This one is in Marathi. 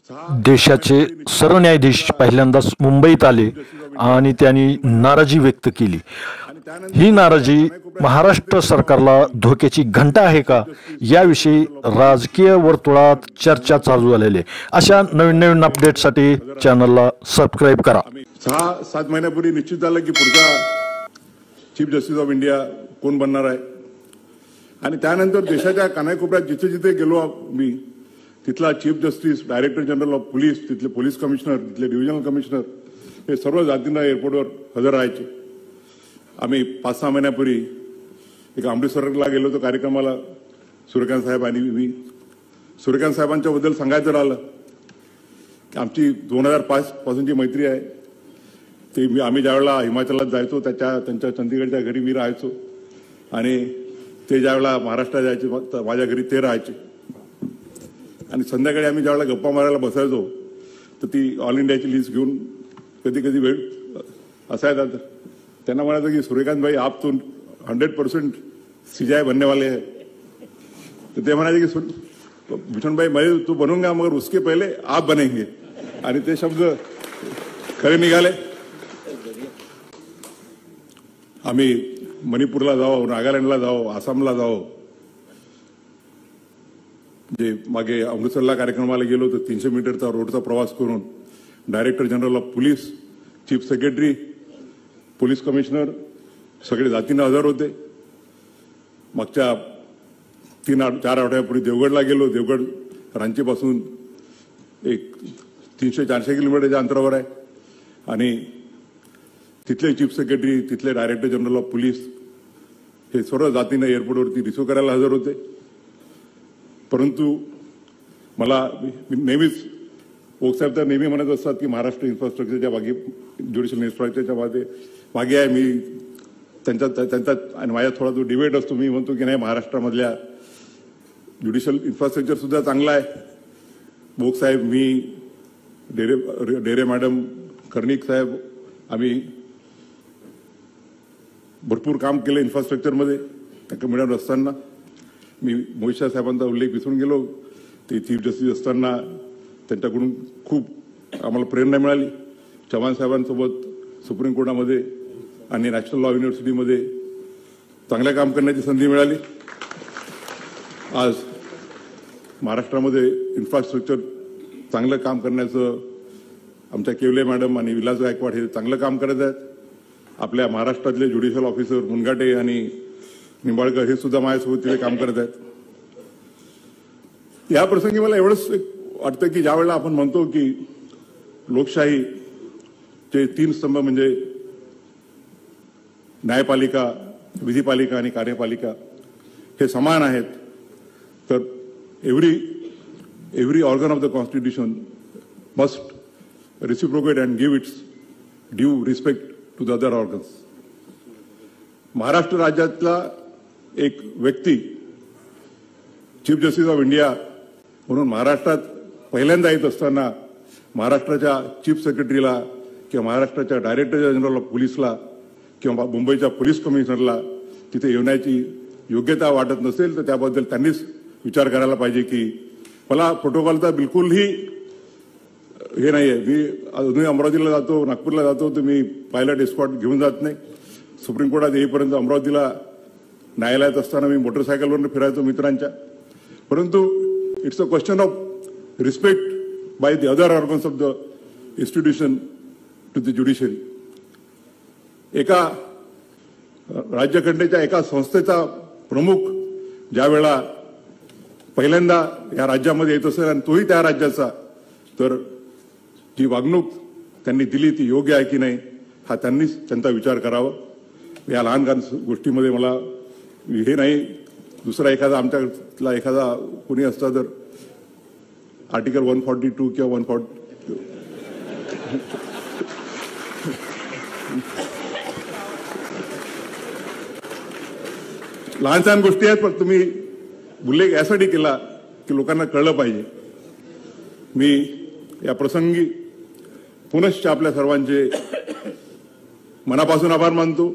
देशाचे सरन्यायाधीश पहिल्यांदाच मुंबईत आले आणि त्यांनी नाराजी व्यक्त केली। ही नाराजी महाराष्ट्र सरकारला धोक्याची घंटा आहे का याविषयी राजकीय वर्तुळात चर्चा चालू झालेली आहे। अशा नवीन अपडेटसाठी चॅनलला सबस्क्राइब करा। 6-7 महिन्यापूर्वी निश्चित झालं की पुढचा चीफ जस्टिस ऑफ इंडिया कोण बनणार आहे आणि त्यानंतर देशाच्या कानाकोपऱ्यात जिथे जिथे गेलो मी तिथला chief justice, director general of police, तिथले पोलीस कमिशनर, तिथले डिव्हिजनल कमिशनर हे सर्व जातींना एअरपोर्टवर हजर राहायचे। आम्ही 5-6 महिन्यापूर्वी एक अमृतसरला गेलो होतो कार्यक्रमाला, सूर्यकांत साहेब आणि मी। सूर्यकांत साहेबांच्या बद्दल सांगायचं राहिलं की आमची 2005 पासूनची मैत्री आहे। ते आम्ही ज्यावेळेला हिमाचलात जायचो त्यांच्या चंदीगडच्या घरी मी राहायचो आणि ते ज्यावेळेला महाराष्ट्रात जायचे माझ्या घरी ते राहायचे आणि संध्याकाळी आम्ही ज्यावेळेला गप्पा मारायला बसायचो तर ती ऑल इंडियाची लिस्ट घेऊन कधी कधी वेळ असायचा तर त्यांना म्हणायचं की सूर्यकांत भाई आप तो 100% सीजीआई बनने वाले हैं। तर ते म्हणायचे की भूषण भाई मैं तू बनूंगा मगर उसके पहले आप बनेंगे आणि ते शब्द खरे निघाले। आम्ही मणिपूरला जाओ, नागालँडला जाओ, आसामला जाओ, जे मागे अमृतसरला कार्यक्रमाला गेलो तर 300 मीटरचा रोडचा प्रवास करून director general of police, chief secretary, police commissioner सगळे जातीने हजर होते। मागच्या 3-4 आठवड्यापूर्वी देवगडला गेलो। देवगड रांचीपासून एक 300-400 किलोमीटरच्या अंतरावर आहे आणि तिथले चीफ सेक्रेटरी, तिथले डायरेक्टर जनरल ऑफ पोलीस हे सर्व जातीने एअरपोर्टवरती रिसिव्ह करायला हजर होते। परंतु मला नेहमीच ओकसाहेब तर नेहमी म्हणत असतात की महाराष्ट्र इन्फ्रास्ट्रक्चरच्या मागे, ज्युडिशियल इन्फ्रास्ट्रक्चरच्या मागे आहे। मी त्यांचा आणि माझ्या थोडा जो डिबेट असतो, मी म्हणतो की नाही महाराष्ट्रामधल्या ज्युडिशियल इन्फ्रास्ट्रक्चर सुद्धा चांगला आहे। ओकसाहेब, मी, डेरे मॅडम, कर्णिक साहेब आम्ही भरपूर काम केलं इन्फ्रास्ट्रक्चरमध्ये। त्या मॅडम असताना मी मोहित शाह साहेबांचा उल्लेख विसरून गेलो। ते चीफ जस्टिस असताना त्यांच्याकडून खूप आम्हाला प्रेरणा मिळाली। चव्हाण साहेबांसोबत सुप्रीम कोर्टामध्ये आणि नॅशनल लॉ युनिव्हर्सिटीमध्ये चांगलं काम करण्याची संधी मिळाली। आज महाराष्ट्रामध्ये इन्फ्रास्ट्रक्चर चांगलं काम करण्याचं आमच्या केवले मॅडम आणि विलास गायकवाड हे चांगलं काम करत आहेत। आपल्या महाराष्ट्रातले ज्युडिशियल ऑफिसर मुनघाटे आणि निंबाळकर हे सुद्धा माझ्यासोबत तिथे काम करत आहेत। या प्रसंगी मला एवढंच वाटतं की ज्यावेळेला आपण म्हणतो की लोकशाहीचे 3 स्तंभ म्हणजे न्यायपालिका, विधिपालिका आणि कार्यपालिका हे समान आहेत, तर every organ of the constitution must reciprocate and give its due respect to the other organs. Maharashtra राज्यातला एक व्यक्ती चीफ जस्टिस ऑफ इंडिया म्हणून महाराष्ट्रात पहिल्यांदा येत असताना महाराष्ट्राच्या चीफ सेक्रेटरीला किंवा महाराष्ट्राच्या डायरेक्टर जनरल ऑफ पोलीसला किंवा मुंबईच्या पोलीस कमिशनरला तिथे येण्याची योग्यता वाटत नसेल तर त्याबद्दल त्यांनीच विचार करायला पाहिजे की मला प्रोटोकॉलचा बिलकुलही हे नाही आहे। मी अजूनही अमरावतीला जातो, नागपूरला जातो तर मी पायलट एस्कॉर्ट घेऊन जात नाही। सुप्रीम कोर्टात येईपर्यंत अमरावतीला न्यायालयात असताना मी मोटरसायकलवरून फिरायचो मित्रांच्या। परंतु it's a question of respect by the other organs of the institution to the judiciary. एका राज्यघटनेच्या एका संस्थेचा प्रमुख ज्यावेळेला पहिल्यांदा या राज्यामध्ये येत असेल आणि तोही त्या राज्याचा, तर जी वागणूक त्यांनी दिली ती योग्य आहे की नाही हा त्यांनीच त्यांचा विचार करावा। या लहान गोष्टीमध्ये मला हे नाही, दुसरा एखादा आमच्यातला एखादा कोणी असता तर आर्टिकल 142 किंवा 140 लहान सहान गोष्टी आहेत, पण तुम्ही उल्लेख यासाठी केला की लोकांना कळलं पाहिजे। मी या प्रसंगी पुनश्च आपल्या सर्वांचे मनापासून आभार मानतो।